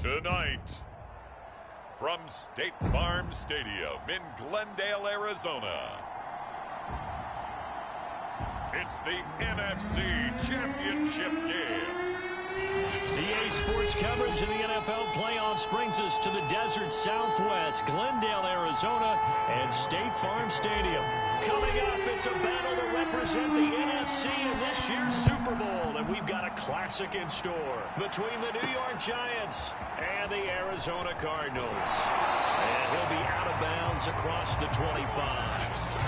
Tonight, from State Farm Stadium in Glendale, Arizona, it's the NFC Championship game. EA Sports coverage of the NFL playoffs brings us to the desert Southwest, Glendale, Arizona, and State Farm Stadium. Coming up, it's a battle to represent the NFC in this year's Super Bowl, and we've got a classic in store between the New York Giants and the Arizona Cardinals. And he'll be out of bounds across the 25.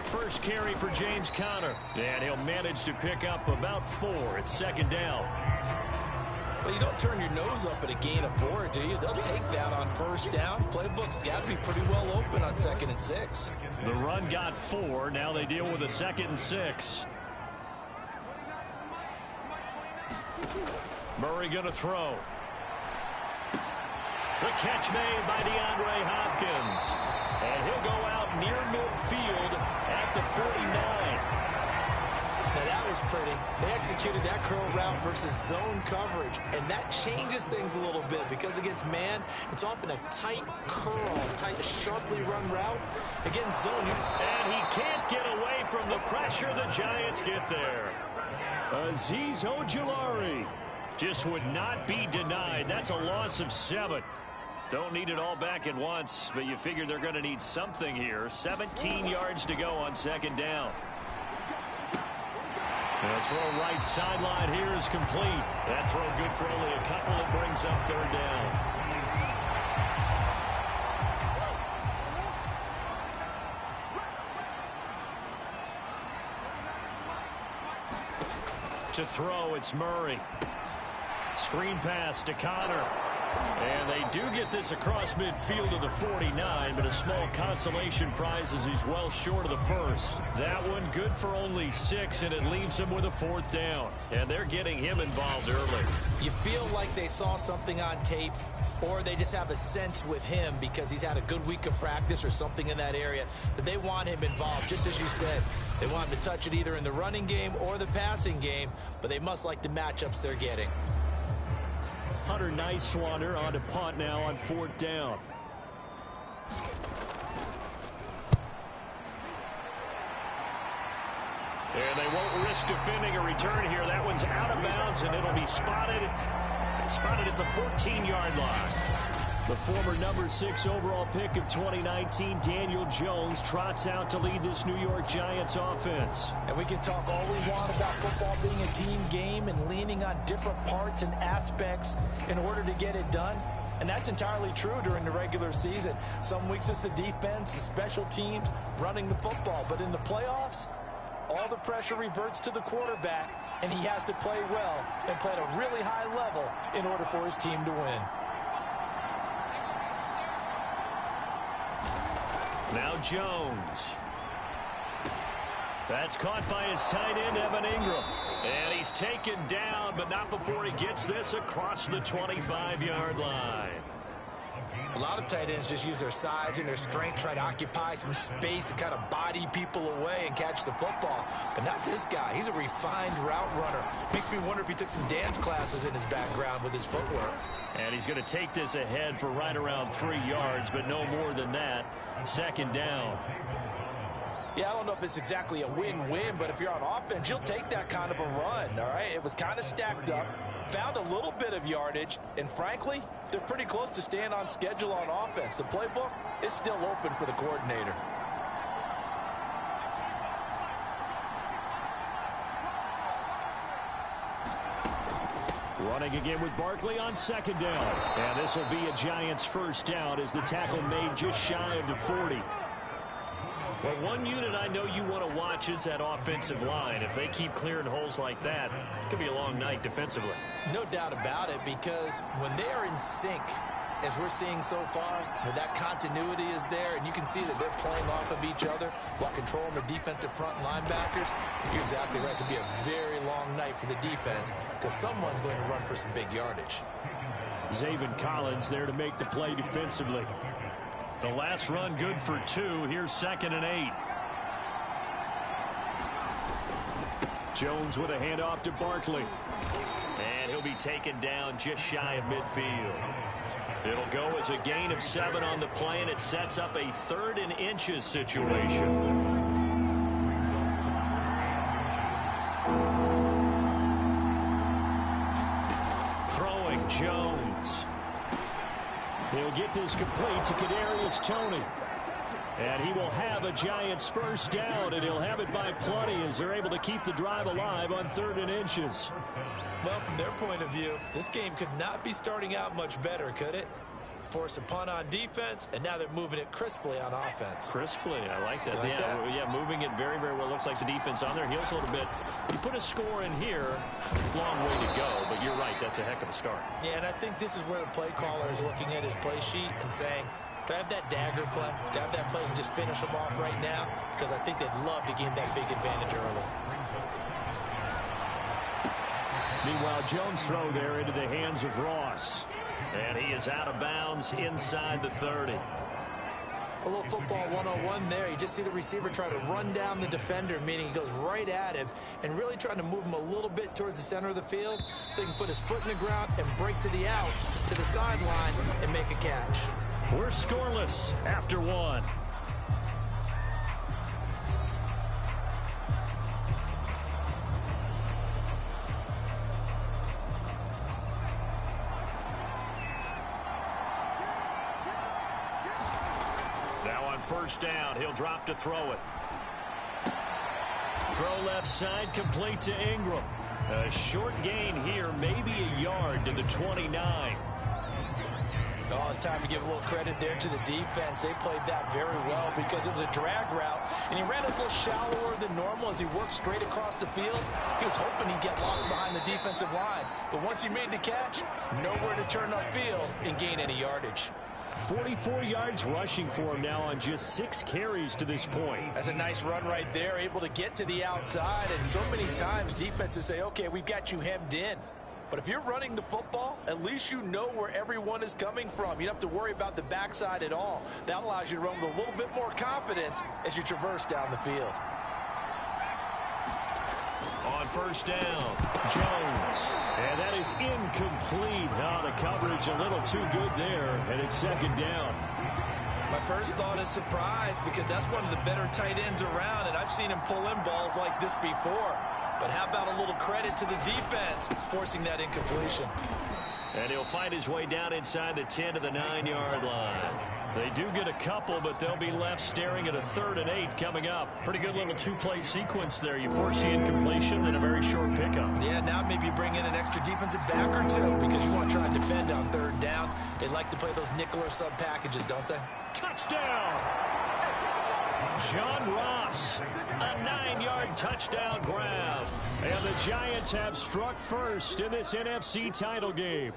First carry for James Conner, and he'll manage to pick up about 4. It's second down. Well, you don't turn your nose up at a gain of 4, do you? They'll take that on first down. Playbook's got to be pretty well open on 2nd and 6. The run got 4. Now they deal with a 2nd and 6. Murray going to throw. The catch made by DeAndre Hopkins. And he'll go out near midfield at the 49. Now that was pretty. They executed that curl route versus zone coverage, and that changes things a little bit because against man, it's often a tight curl, tight, sharply run route. Against zone, and he can't get away from the pressure. The Giants get there. Azeez Ojulari just would not be denied. That's a loss of 7. Don't need it all back at once, but you figure they're going to need something here. 17 yards to go on second down. The throw right sideline here is complete. That throw good for only a couple. It brings up third down. To throw, it's Murray. Screen pass to Conner. And they do get this across midfield to the 49, but a small consolation prize as he's well short of the first. That one good for only 6, and it leaves him with a 4th down. And they're getting him involved early. You feel like they saw something on tape, or they just have a sense with him because he's had a good week of practice or something in that area that they want him involved, just as you said. They want him to touch it either in the running game or the passing game, but they must like the matchups they're getting. Hunter Nice-Swanner on to punt now on 4th down. And they won't risk defending a return here. That one's out of bounds, and it'll be spotted at the 14-yard line. The former number 6 overall pick of 2019, Daniel Jones, trots out to lead this New York Giants offense. And we can talk all we want about football being a team game and leaning on different parts and aspects in order to get it done. And that's entirely true during the regular season. Some weeks it's the defense, the special teams, running the football. But in the playoffs, all the pressure reverts to the quarterback, and he has to play well and play at a really high level in order for his team to win. Now Jones. That's caught by his tight end, Evan Ingram. And he's taken down, but not before he gets this across the 25-yard line. A lot of tight ends just use their size and their strength, try to occupy some space and kind of body people away and catch the football. But not this guy. He's a refined route runner. Makes me wonder if he took some dance classes in his background with his footwork. And he's going to take this ahead for right around 3 yards, but no more than that. Second down. Yeah, I don't know if it's exactly a win-win, but if you're on offense, you'll take that kind of a run, all right? It was kind of stacked up, found a little bit of yardage, and frankly, they're pretty close to staying on schedule on offense. The playbook is still open for the coordinator. Running again with Barkley on second down. And this will be a Giants first down as the tackle made just shy of the 40. Well, one unit I know you want to watch is that offensive line. If they keep clearing holes like that, it could be a long night defensively. No doubt about it, because when they are in sync, as we're seeing so far, where that continuity is there, and you can see that they're playing off of each other while controlling the defensive front linebackers, you're exactly right. It could be a very long night for the defense because someone's going to run for some big yardage. Zaven Collins there to make the play defensively. The last run good for 2. Here's 2nd and 8. Jones with a handoff to Barkley. And he'll be taken down just shy of midfield. It'll go as a gain of 7 on the play, and it sets up a 3rd and inches situation. Throwing Jones. He'll get this complete to Kadarius Toney. And he will have a Giants first down, and he'll have it by plenty as they're able to keep the drive alive on 3rd and inches. Well, from their point of view, this game could not be starting out much better, could it? Force a punt on defense, and now they're moving it crisply on offense. Crisply, I like that. Like that? Yeah, moving it very, very well. Looks like the defense on their heels a little bit. You put a score in here, long way to go, but you're right, that's a heck of a start. Yeah, and I think this is where the play caller is looking at his play sheet and saying, do I have that dagger play? Do I have that play and just finish them off right now? Because I think they'd love to gain that big advantage early. Meanwhile, Jones' throw there into the hands of Ross. And he is out of bounds inside the 30. A little football 101 there. You just see the receiver try to run down the defender, meaning he goes right at him and really trying to move him a little bit towards the center of the field so he can put his foot in the ground and break to the out, to the sideline, and make a catch. We're scoreless after 1. Now on first down, he'll drop to throw it. Throw left side, complete to Ingram. A short gain here, maybe a yard to the 29. Oh, it's time to give a little credit there to the defense. They played that very well because it was a drag route, and he ran a little shallower than normal as he worked straight across the field. He was hoping he'd get lost behind the defensive line, but once he made the catch, nowhere to turn upfield and gain any yardage. 44 yards rushing for him now on just 6 carries to this point. That's a nice run right there, able to get to the outside, and so many times defenses say, okay, we've got you hemmed in. But if you're running the football, at least you know where everyone is coming from. You don't have to worry about the backside at all. That allows you to run with a little bit more confidence as you traverse down the field. On first down, Jones. And that is incomplete. Oh, the coverage a little too good there, and it's 2nd down. My first thought is surprise because that's one of the better tight ends around, and I've seen him pull in balls like this before. But how about a little credit to the defense forcing that incompletion? And he'll find his way down inside the 10 to the 9-yard line. They do get a couple, but they'll be left staring at a 3rd and 8 coming up. Pretty good little 2-play sequence there. You force the incompletion, then a very short pickup. Yeah, now maybe you bring in an extra defensive back or two because you want to try and defend on 3rd down. They like to play those nickel or sub packages, don't they? Touchdown! John Ross, a 9-yard touchdown grab. And the Giants have struck first in this NFC title game.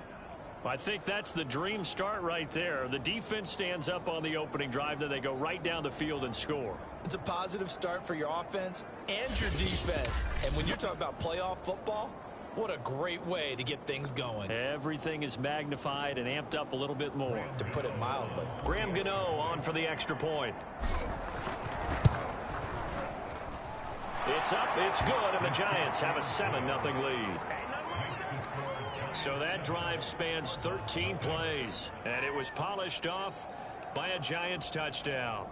I think that's the dream start right there. The defense stands up on the opening drive, then they go right down the field and score. It's a positive start for your offense and your defense. And when you're talking about playoff football, what a great way to get things going. Everything is magnified and amped up a little bit more. To put it mildly. Graham Gano on for the extra point. It's up, it's good, and the Giants have a 7-0 lead. So that drive spans 13 plays, and it was polished off by a Giants touchdown.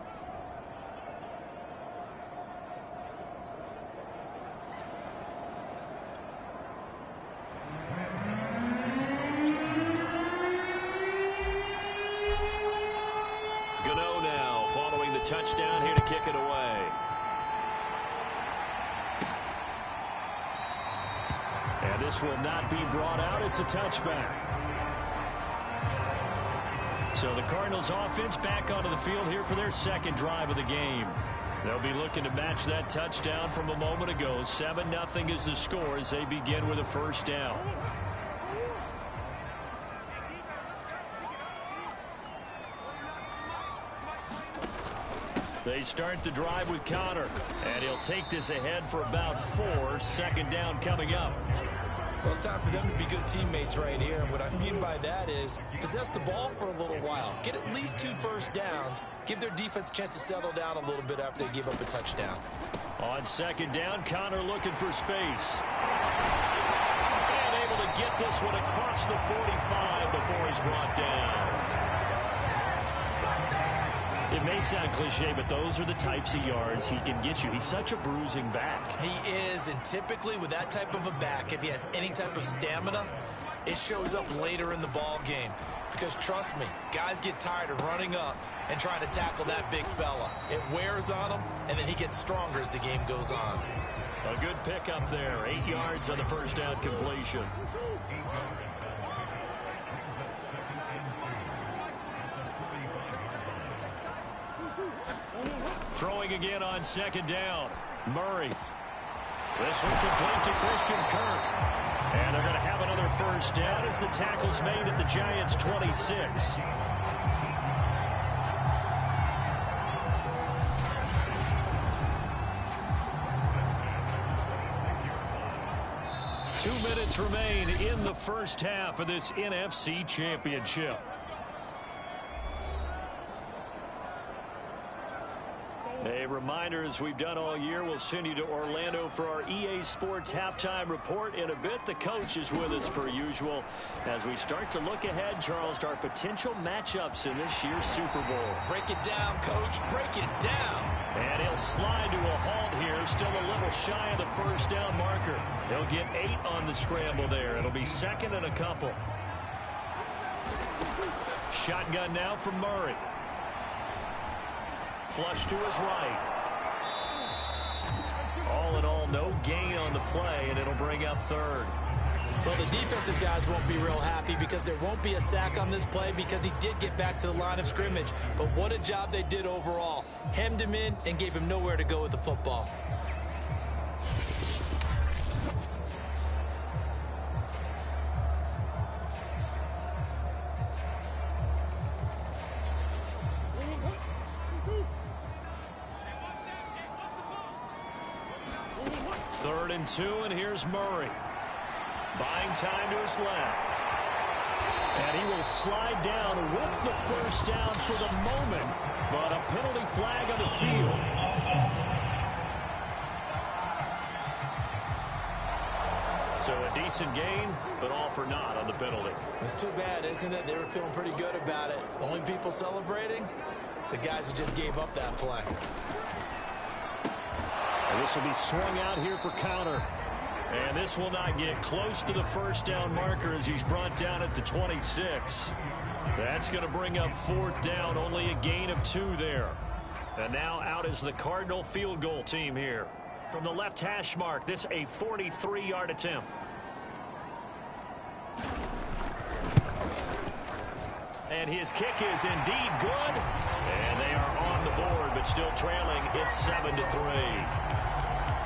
Gano now following the touchdown here to kick it away. And this will not be brought out. It's a touchback. So the Cardinals offense back onto the field here for their 2nd drive of the game. They'll be looking to match that touchdown from a moment ago. 7-0 is the score as they begin with a first down. They start the drive with Connor, and he'll take this ahead for about 4. 2nd down coming up. Well, it's time for them to be good teammates right here. And what I mean by that is possess the ball for a little while. Get at least 2 first downs. Give their defense a chance to settle down a little bit after they give up a touchdown. On 2nd down, Connor looking for space. And able to get this one across the 45 before he's brought down. It may sound cliche, but those are the types of yards he can get you. He's such a bruising back. He is, and typically with that type of a back, if he has any type of stamina, it shows up later in the ball game. Because trust me, guys get tired of running up and trying to tackle that big fella. It wears on him, and then he gets stronger as the game goes on. A good pickup there. 8 yards on the first down completion. Throwing again on 2nd down. Murray. This one complete to Christian Kirk. And they're going to have another first down as the tackle's made at the Giants' 26. Two minutes remain in the first half of this NFC Championship. A reminder, as we've done all year, we'll send you to Orlando for our EA Sports halftime report in a bit. The coach is with us per usual as we start to look ahead, Charles, to our potential matchups in this year's Super Bowl. Break it down, Coach. Break it down. And he'll slide to a halt here, still a little shy of the first down marker. He'll get 8 on the scramble there. It'll be 2nd and a couple. Shotgun now from Murray. Flush to his right. All in all, no gain on the play, and it'll bring up 3rd. Well, the defensive guys won't be real happy because there won't be a sack on this play because he did get back to the line of scrimmage. But what a job they did overall. Hemmed him in and gave him nowhere to go with the football. Third and 2, and here's Murray. Buying time to his left. And he will slide down with the first down for the moment. But a penalty flag on the field. So a decent gain, but all for naught on the penalty. It's too bad, isn't it? They were feeling pretty good about it. The only people celebrating, the guys who just gave up that play. And this will be swung out here for Connor. And this will not get close to the first down marker as he's brought down at the 26. That's going to bring up 4th down, only a gain of 2 there. And now out is the Cardinal field goal team here. From the left hash mark, this a 43-yard attempt. And his kick is indeed good. And they are on the board, but still trailing. It's 7-3.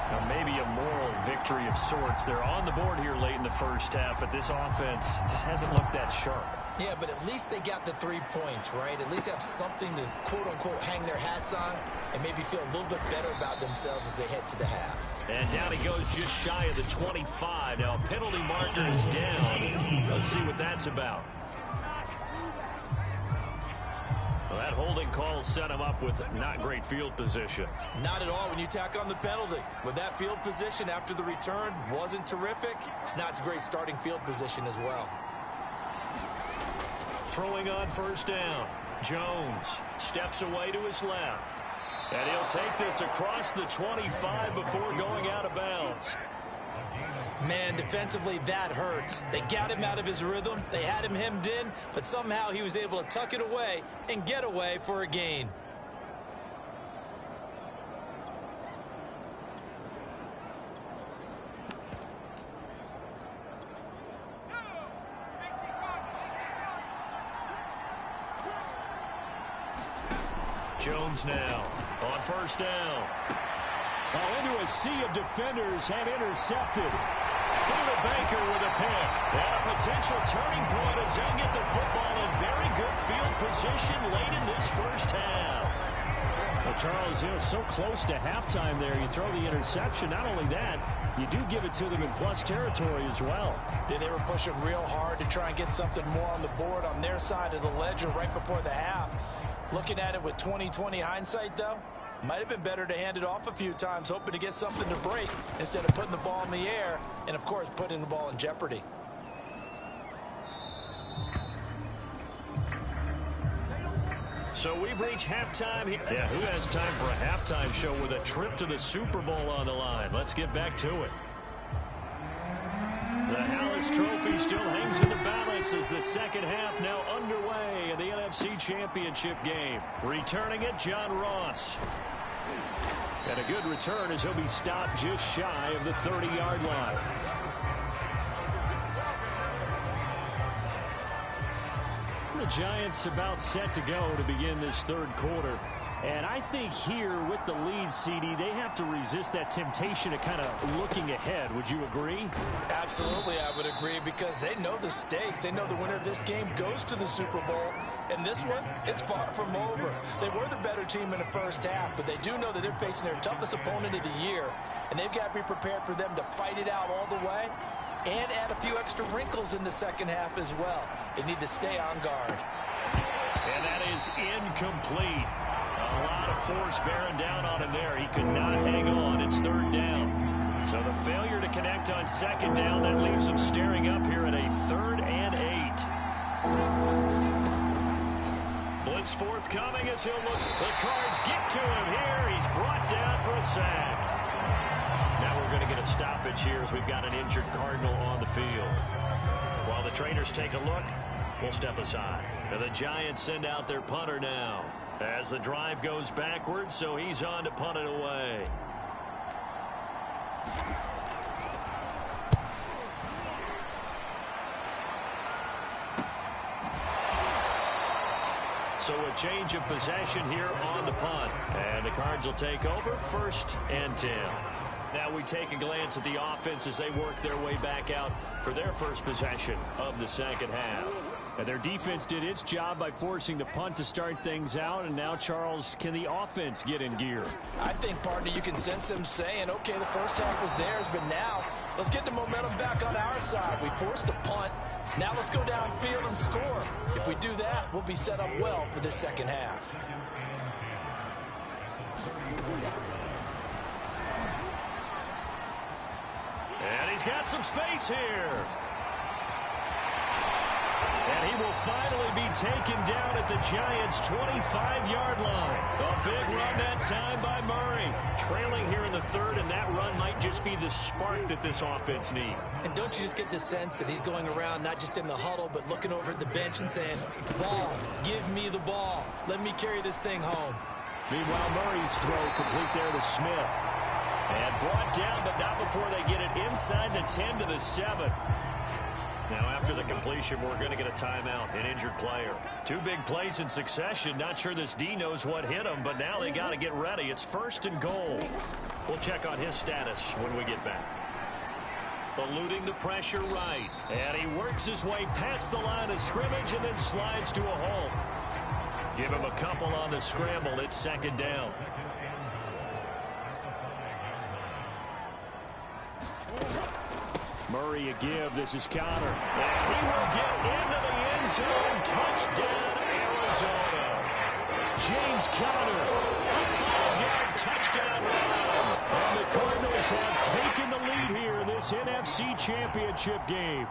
Now, maybe a moral victory of sorts. They're on the board here late in the first half, but this offense just hasn't looked that sharp. Yeah, but at least they got the 3 points, right? At least they have something to, quote-unquote, hang their hats on and maybe feel a little bit better about themselves as they head to the half. And down he goes just shy of the 25. Now, a penalty marker is down. Let's see what that's about. Well, that holding call set him up with not great field position. Not at all when you tack on the penalty. With that field position after the return wasn't terrific, it's not a great starting field position as well. Throwing on first down. Jones steps away to his left. And he'll take this across the 25 before going out of bounds. Man, defensively, that hurts. They got him out of his rhythm. They had him hemmed in, but somehow he was able to tuck it away and get away for a gain. Jones now on first down. Into a sea of defenders and intercepted. Buda Baker with a pick. And a potential turning point as they'll get the football in very good field position late in this first half. The Charles, so close to halftime there. You throw the interception. Not only that, you do give it to them in plus territory as well. Yeah, they were pushing real hard to try and get something more on the board on their side of the ledger right before the half. Looking at it with 20/20 hindsight, though, might have been better to hand it off a few times, hoping to get something to break instead of putting the ball in the air and, of course, putting the ball in jeopardy. So we've reached halftime here. Yeah, who has time for a halftime show with a trip to the Super Bowl on the line? Let's get back to it. The Hallis Trophy still hangs in the balance as the second half now underway in the NFC Championship game. Returning it, John Ross. And a good return as he'll be stopped just shy of the 30-yard line. The Giants about set to go to begin this third quarter. And I think here with the lead, CD, they have to resist that temptation of kind of looking ahead. Would you agree? Absolutely, I would agree, because they know the stakes. They know the winner of this game goes to the Super Bowl. And this one, it's far from over. They were the better team in the first half, but they do know that they're facing their toughest opponent of the year. And they've got to be prepared for them to fight it out all the way and add a few extra wrinkles in the second half as well. They need to stay on guard. And that is incomplete. A lot of force bearing down on him there. He could not hang on. It's third down. So the failure to connect on second down, that leaves him staring up here at a 3rd and 8. Blitz forthcoming as he'll look. The Cards get to him here. He's brought down for a sack. Now we're going to get a stoppage here as we've got an injured Cardinal on the field. While the trainers take a look, we'll step aside. And the Giants send out their punter now as the drive goes backwards, so he's on to punt it away. So a change of possession here on the punt. And the Cards will take over 1st and 10. Now we take a glance at the offense as they work their way back out for their first possession of the second half. And their defense did its job by forcing the punt to start things out. And now, Charles, can the offense get in gear? I think, partner, you can sense them saying, okay, the first half was theirs, but now let's get the momentum back on our side. We forced a punt. Now let's go downfield and score. If we do that, we'll be set up well for this second half. And he's got some space here. And he will finally be taken down at the Giants' 25-yard line. A big run that time by Murray. Trailing here in the third, and that run might just be the spark that this offense needs. And don't you just get the sense that he's going around not just in the huddle, but looking over at the bench and saying, ball, give me the ball. Let me carry this thing home. Meanwhile, Murray's throw complete there to Smith. And brought down, but not before they get it inside the 10 to the 7. Now, after the completion, we're going to get a timeout, an injured player. 2 big plays in succession. Not sure this D knows what hit him, but now they got to get ready. It's 1st and goal. We'll check on his status when we get back. Eluding the pressure right. And he works his way past the line of scrimmage and then slides to a halt. Give him a couple on the scramble. It's 2nd down. Murray a give. This is Connor. And he will get into the end zone. Touchdown, Arizona. James Conner, a 5-yard touchdown run. And the Cardinals have taken the lead here in this NFC Championship game.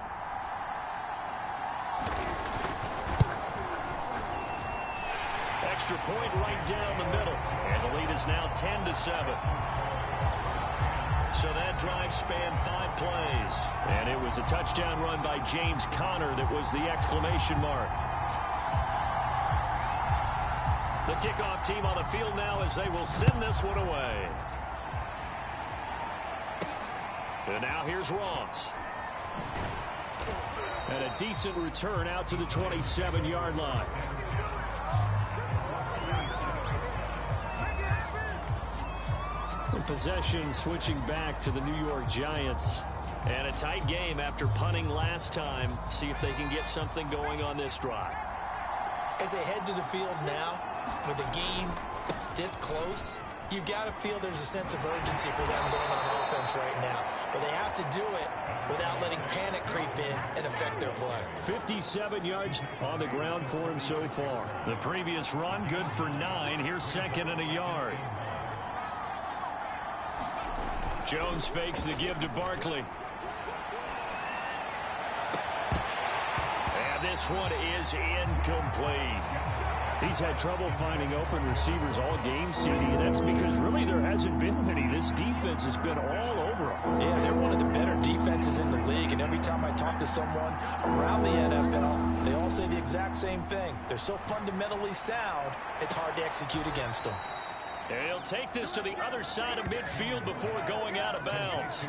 Extra point right down the middle. And the lead is now 10 to 7. So that drive spanned 5 plays. And it was a touchdown run by James Conner that was the exclamation mark. The kickoff team on the field now as they will send this one away. And now here's Ross. And a decent return out to the 27-yard line. Possession switching back to the New York Giants. And a tight game after punting last time. See if they can get something going on this drive. As they head to the field now with a game This close, you've got to feel there's a sense of urgency for them going on offense right now. But they have to do it without letting panic creep in and affect their play. 57 yards on the ground for him so far. The previous run, good for 9. Here's second and a yard. Jones fakes the give to Barkley. And this one is incomplete. He's had trouble finding open receivers all game, CD, and that's because really there hasn't been many. This defense has been all over him. Yeah, they're one of the better defenses in the league, and every time I talk to someone around the NFL, they all say the exact same thing. They're so fundamentally sound, it's hard to execute against them. And he'll take this to the other side of midfield before going out of bounds.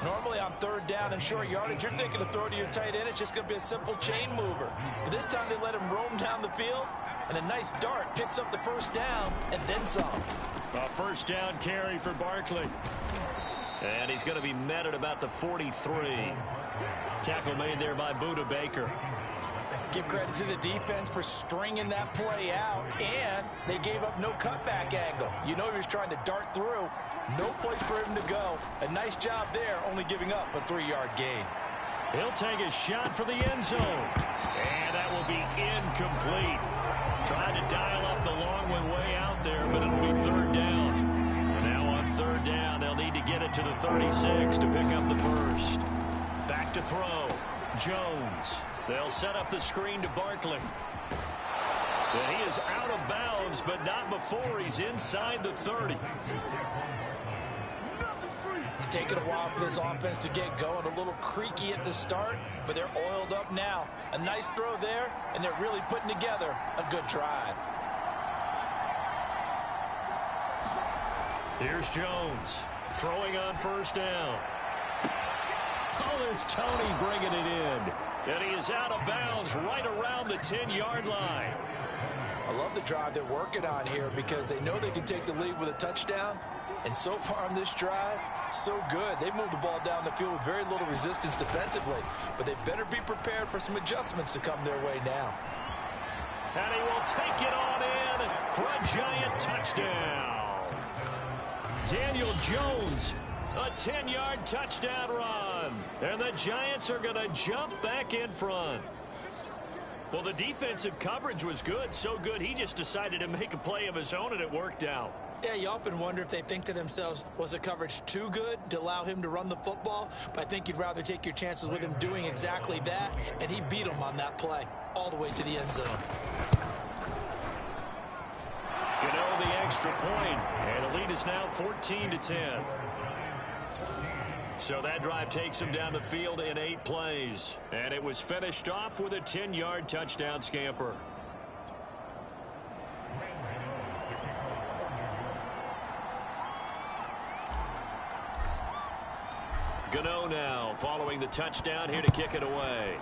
Normally on third down and short yardage, you're thinking of throw to your tight end. It's just going to be a simple chain mover. But this time they let him roam down the field, and a nice dart picks up the first down and then some. A first down carry for Barkley. And he's going to be met at about the 43. Tackle made there by Buda Baker. Give credit to the defense for stringing that play out, and they gave up no cutback angle. You know he was trying to dart through. No place for him to go. A nice job there, only giving up a 3-yard gain. He'll take a shot for the end zone. And that will be incomplete. Tried to dial up the long one way out there, but it'll be third down. And now on third down, they'll need to get it to the 36 to pick up the first. Back to throw. Jones. They'll set up the screen to Barkley. And he is out of bounds, but not before he's inside the 30. It's taken a while for this offense to get going. A little creaky at the start, but they're oiled up now. A nice throw there, and they're really putting together a good drive. Here's Jones throwing on first down. Oh, it's Tony bringing it in. And he is out of bounds right around the 10-yard line. I love the drive they're working on here because they know they can take the lead with a touchdown. And so far on this drive, so good. They moved the ball down the field with very little resistance defensively. But they better be prepared for some adjustments to come their way now. And he will take it on in for a giant touchdown. Daniel Jones, a 10-yard touchdown run. And the Giants are going to jump back in front. Well, the defensive coverage was good, so good he just decided to make a play of his own, and it worked out. Yeah, you often wonder if they think to themselves, was the coverage too good to allow him to run the football? But I think you'd rather take your chances with him doing exactly that, and he beat him on that play all the way to the end zone. Gano the extra point, and the lead is now 14-10. So that drive takes him down the field in 8 plays. And it was finished off with a 10-yard touchdown scamper. Gano now following the touchdown here to kick it away.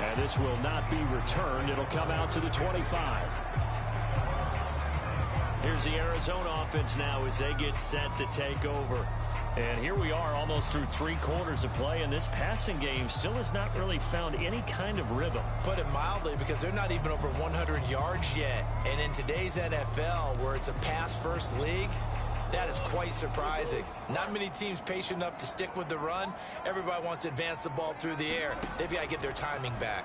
And this will not be returned. It'll come out to the 25. Here's the Arizona offense now as they get set to take over. And here we are almost through 3 quarters of play, and this passing game still has not really found any kind of rhythm. Put it mildly, because they're not even over 100 yards yet. And in today's NFL, where it's a pass-first league, that is quite surprising. Not many teams patient enough to stick with the run. Everybody wants to advance the ball through the air. They've got to get their timing back.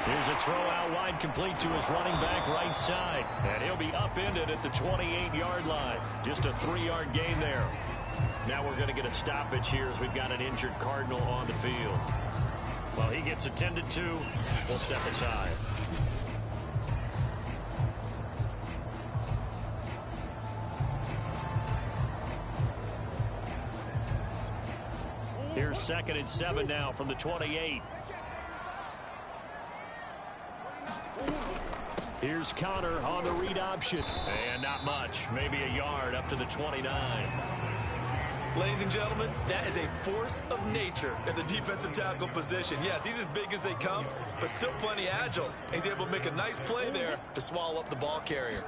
Here's a throw out wide, complete to his running back right side. And he'll be upended at the 28-yard line. Just a 3-yard gain there. Now we're going to get a stoppage here as we've got an injured Cardinal on the field. Well, he gets attended to. We'll step aside. Here's 2nd and 7 now from the 28. Here's Connor on the read option. And not much. Maybe a yard up to the 29. Ladies and gentlemen, that is a force of nature at the defensive tackle position. Yes, he's as big as they come, but still plenty agile. He's able to make a nice play there to swallow up the ball carrier.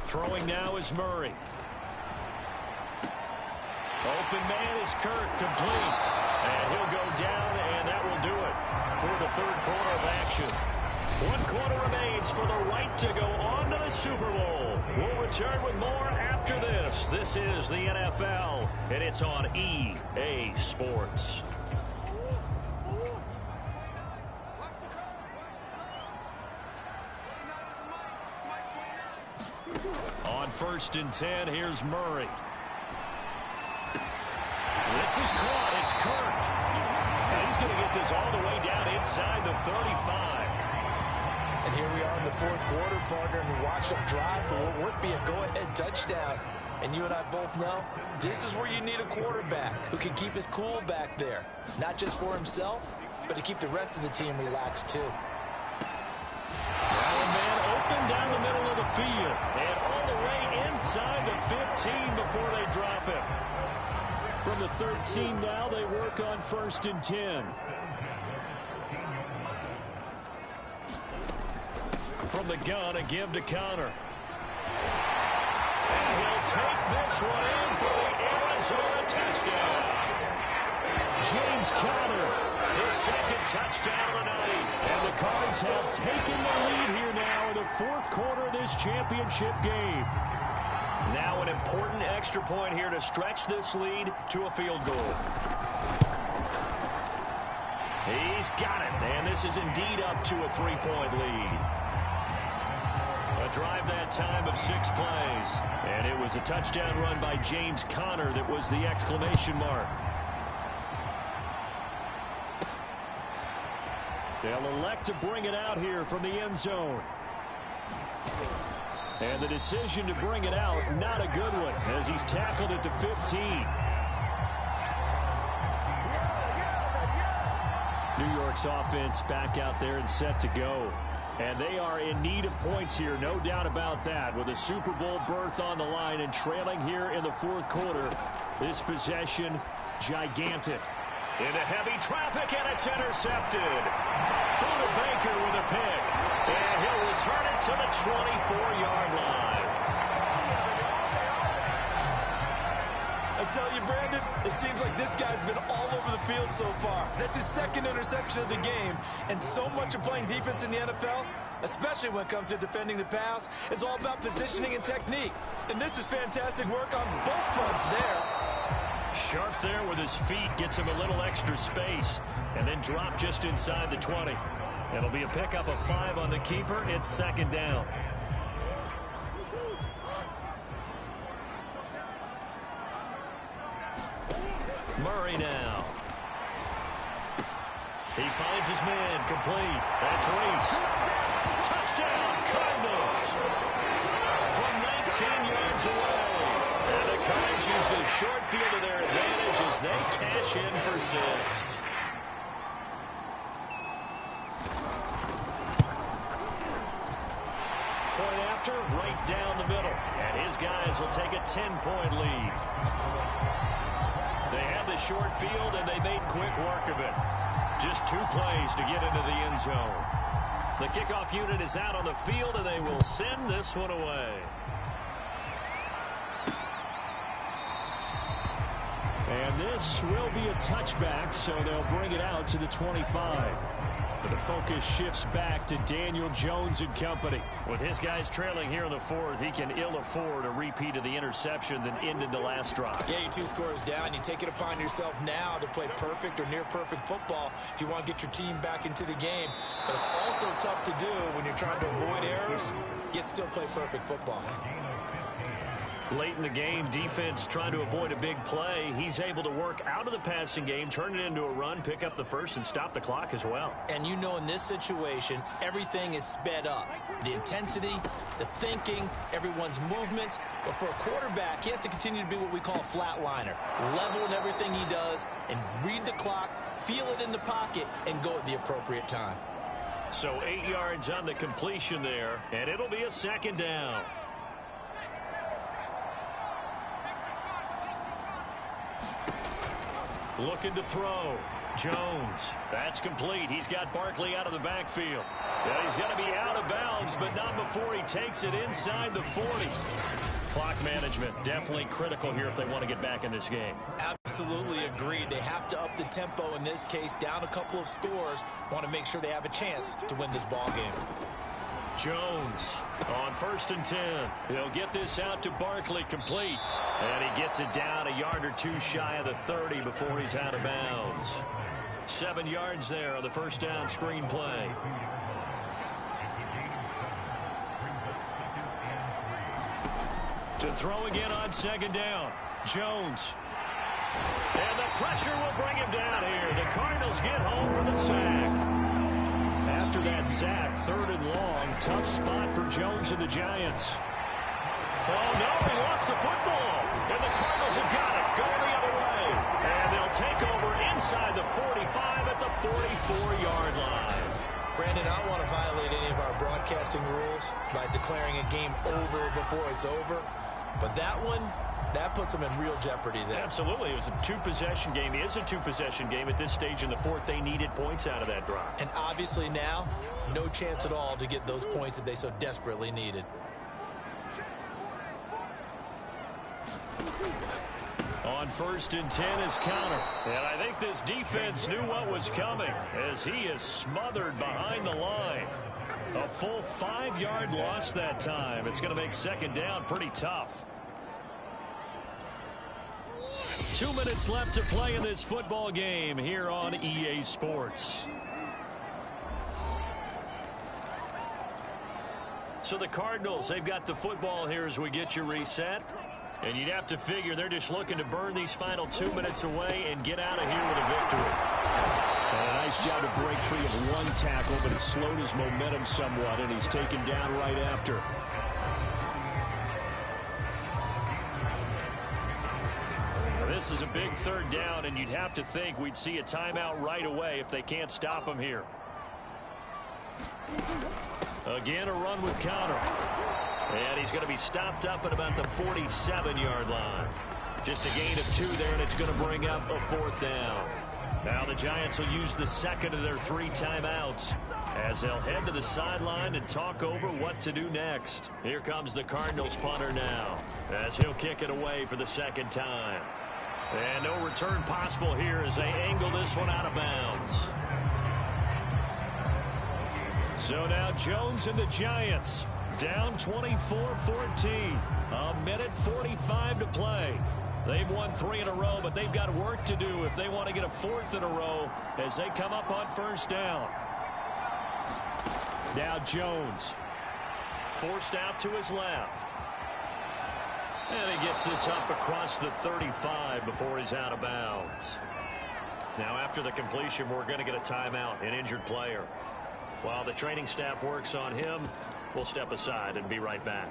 Throwing now is Murray. Open man is Kirk, complete. And he'll go down, and that will do it for the the third quarter of action. 1 quarter remains for the right to go on to the Super Bowl. We'll return with more after this. This is the NFL, and it's on EA Sports. On 1st and 10, here's Murray. This is caught. It's Kirk. And he's going to get this all the way down inside the 35. And here we are in the fourth quarter, partner, and watch them drive for what would be a go-ahead touchdown. And you and I both know this is where you need a quarterback who can keep his cool back there. Not just for himself, but to keep the rest of the team relaxed, too. Well, man, open down the middle of the field. And all the way inside the 15 before they drop it. From the 13 now, they work on 1st and 10. From the gun, a give to Connor. And he'll take this one in for the Arizona touchdown. James Conner, His second touchdown of the night. and the Cards have taken the lead here now in the fourth quarter of this championship game. Now an important extra point here to stretch this lead to a field goal. He's got it, and this is indeed up to a 3-point lead. A drive that time of 6 plays. And it was a touchdown run by James Conner that was the exclamation mark. They'll elect to bring it out here from the end zone. And the decision to bring it out, not a good one, as he's tackled at the 15. New York's offense back out there and set to go. And they are in need of points here, no doubt about that, with a Super Bowl berth on the line and trailing here in the fourth quarter. This possession, gigantic. Into heavy traffic, and it's intercepted. Buda Baker with a pick. And he'll return it to the 24-yard line. I tell you, Brandon, it seems like this guy's been all over the field so far. That's his second interception of the game. And so much of playing defense in the NFL, especially when it comes to defending the pass, is all about positioning and technique. And this is fantastic work on both fronts there. Sharp there with his feet, gets him a little extra space, and then drop just inside the 20. It'll be a pickup of 5 on the keeper. It's 2nd down. Murray now. He finds his man, complete. That's Reese. Touchdown, Cardinals. From 19 yards away. And the Cards use the short field to their advantage as they cash in for 6. Point after, right down the middle. And his guys will take a 10-point lead. They had the short field, and they made quick work of it. Just 2 plays to get into the end zone. The kickoff unit is out on the field, and they will send this one away. And this will be a touchback, so they'll bring it out to the 25. But the focus shifts back to Daniel Jones and company. With his guys trailing here in the fourth, he can ill afford a repeat of the interception that ended the last drive. Yeah, you 2 scores down. You take it upon yourself now to play perfect or near-perfect football if you want to get your team back into the game. But it's also tough to do when you're trying to avoid errors, yet still play perfect football. Late in the game, defense trying to avoid a big play. He's able to work out of the passing game, turn it into a run, pick up the first, and stop the clock as well. And you know in this situation, everything is sped up. The intensity, the thinking, everyone's movement. But for a quarterback, he has to continue to be what we call a flatliner. Level in everything he does and read the clock, feel it in the pocket, and go at the appropriate time. So 8 yards on the completion there, and it'll be a 2nd down. Looking to throw. Jones. That's complete. He's got Barkley out of the backfield. Yeah, he's got to be out of bounds, but not before he takes it inside the 40. Clock management definitely critical here if they want to get back in this game. Absolutely agreed. They have to up the tempo in this case, down a couple of scores. Want to make sure they have a chance to win this ball game. Jones on 1st and 10. He'll get this out to Barkley, complete. And he gets it down a yard or two shy of the 30 before he's out of bounds. 7 yards there on the first down screen play. To throw again on 2nd down. Jones. And the pressure will bring him down here. The Cardinals get home for the sack. After that sack, 3rd and long, tough spot for Jones and the Giants. Oh, no, he lost the football. And the Cardinals have got it, going the other way. And they'll take over inside the 45 at the 44-yard line. Brandon, I don't want to violate any of our broadcasting rules by declaring a game over before it's over. But that one, that puts them in real jeopardy there. Absolutely. It was a 2-possession game. It is a 2-possession game at this stage in the 4th. They needed points out of that drive. And obviously now, no chance at all to get those points that they so desperately needed. On 1st and 10 is counter. And I think this defense knew what was coming as he is smothered behind the line. A full 5-yard loss that time. It's going to make 2nd down pretty tough. 2 minutes left to play in this football game here on EA Sports. So the Cardinals, they've got the football here as we get you reset. And you'd have to figure they're just looking to burn these final 2 minutes away and get out of here with a victory. And a nice job to break free of one tackle, but it slowed his momentum somewhat, and he's taken down right after. This is a big 3rd down, and you'd have to think we'd see a timeout right away if they can't stop him here. Again, a run with counter. And he's going to be stopped up at about the 47-yard line. Just a gain of 2 there, and it's going to bring up a 4th down. Now the Giants will use the 2nd of their 3 timeouts as they'll head to the sideline and talk over what to do next. Here comes the Cardinals punter now as he'll kick it away for the 2nd time. And no return possible here as they angle this one out of bounds. So now Jones and the Giants down 24-14. A minute 45 to play. They've won 3 in a row, but they've got work to do if they want to get a 4th in a row as they come up on 1st down. Now Jones forced out to his left. And he gets this up across the 35 before he's out of bounds. Now after the completion, we're going to get a timeout, an injured player. While the training staff works on him, we'll step aside and be right back.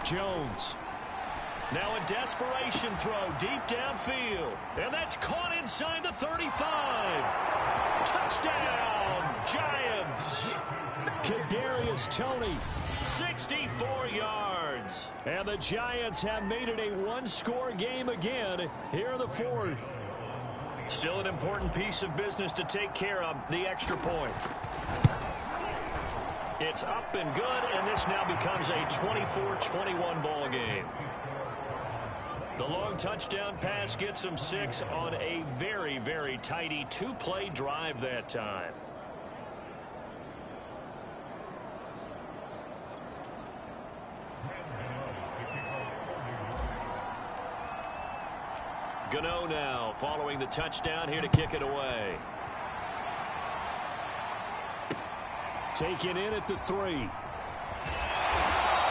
Jones. Now a desperation throw deep downfield. And that's caught inside the 35. Touchdown, Giants. Kadarius Toney. 64 yards. And the Giants have made it a 1-score game again here in the 4th. Still an important piece of business to take care of, the extra point. It's up and good, and this now becomes a 24-21 ball game. The long touchdown pass gets them 6 on a very, very tidy 2-play drive that time. Gano now following the touchdown here to kick it away. Taken in at the 3.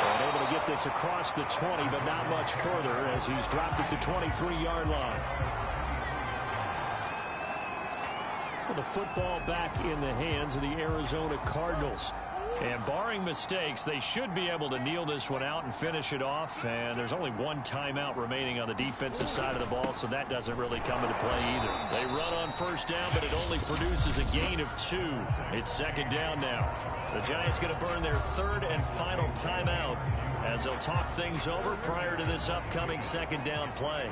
And able to get this across the 20, but not much further as he's dropped it to 23-yard line. Well, the football back in the hands of the Arizona Cardinals. And barring mistakes, they should be able to kneel this one out and finish it off. And there's only 1 timeout remaining on the defensive side of the ball, so that doesn't really come into play either. They run on 1st down, but it only produces a gain of 2. It's 2nd down now. The Giants going to burn their 3rd and final timeout as they'll talk things over prior to this upcoming 2nd down play.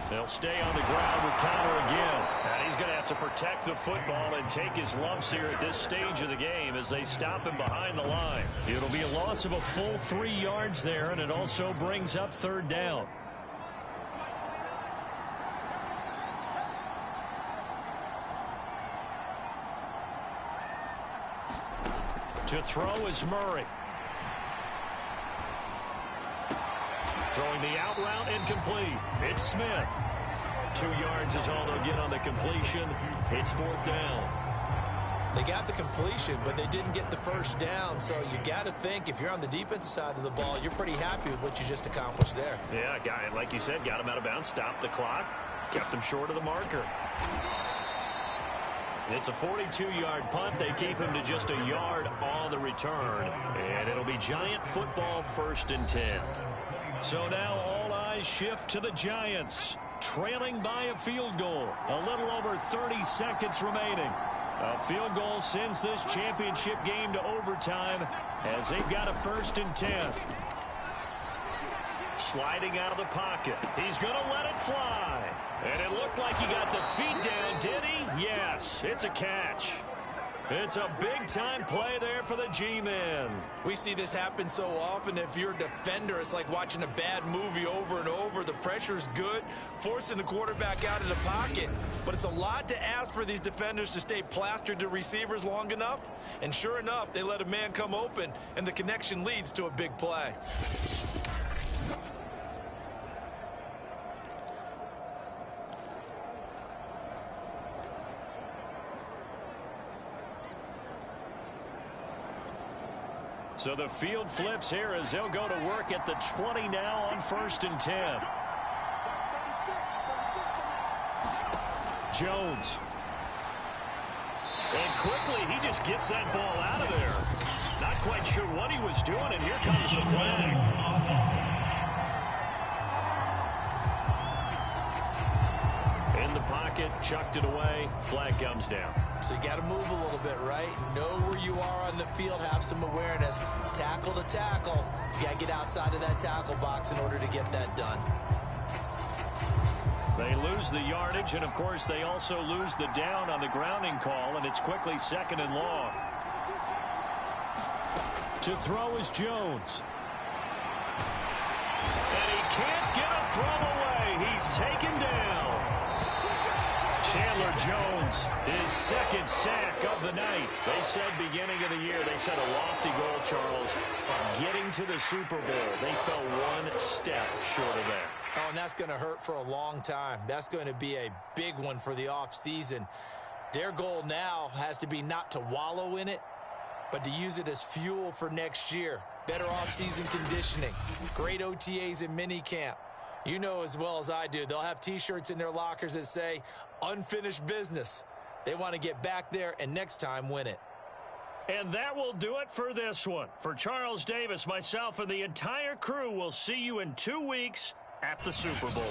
They'll stay on the ground with counter again. And he's going to have to protect the football and take his lumps here at this stage of the game as they stop him behind the line. It'll be a loss of a full 3 yards there, and it also brings up 3rd down. To throw is Murray. Throwing the out route incomplete. It's Smith. 2 yards is all they'll get on the completion. It's 4th down. They got the completion, but they didn't get the first down. So you got to think if you're on the defensive side of the ball, you're pretty happy with what you just accomplished there. Yeah, guy, like you said, got him out of bounds, stopped the clock, kept him short of the marker. It's a 42-yard punt. They keep him to just a yard on the return. And it'll be Giant football 1st and 10. So now all eyes shift to the Giants, trailing by a field goal. A little over 30 seconds remaining. A field goal sends this championship game to overtime as they've got a 1st and 10. Sliding out of the pocket. He's going to let it fly. And it looked like he got the feet down, did he? Yes, it's a catch. It's a big-time play there for the G-men. We see this happen so often. If you're a defender, it's like watching a bad movie over and over. The pressure's good, forcing the quarterback out of the pocket. But it's a lot to ask for these defenders to stay plastered to receivers long enough. And sure enough, they let a man come open, and the connection leads to a big play. So the field flips here as they'll go to work at the 20 now on 1st and 10. Jones. And quickly he just gets that ball out of there. Not quite sure what he was doing, and here comes the flag. In the pocket, chucked it away, flag comes down. So you got to move a little bit, right? Know where you are on the field, have some awareness. Tackle to tackle. You got to get outside of that tackle box in order to get that done. They lose the yardage, and of course they also lose the down on the grounding call, and it's quickly 2nd and long. To throw is Jones. And he can't get a throw away. He's taken down. Chandler Jones, his 2nd sack of the night. They said beginning of the year, they set a lofty goal, Charles, of getting to the Super Bowl. They fell 1 step short of that. Oh, and that's going to hurt for a long time. That's going to be a big one for the offseason. Their goal now has to be not to wallow in it, but to use it as fuel for next year. Better offseason conditioning, great OTAs and minicamp. You know as well as I do, they'll have T-shirts in their lockers that say, unfinished business. They want to get back there and next time win it. And that will do it for this one. For Charles Davis, myself, and the entire crew, we'll see you in 2 weeks at the Super Bowl.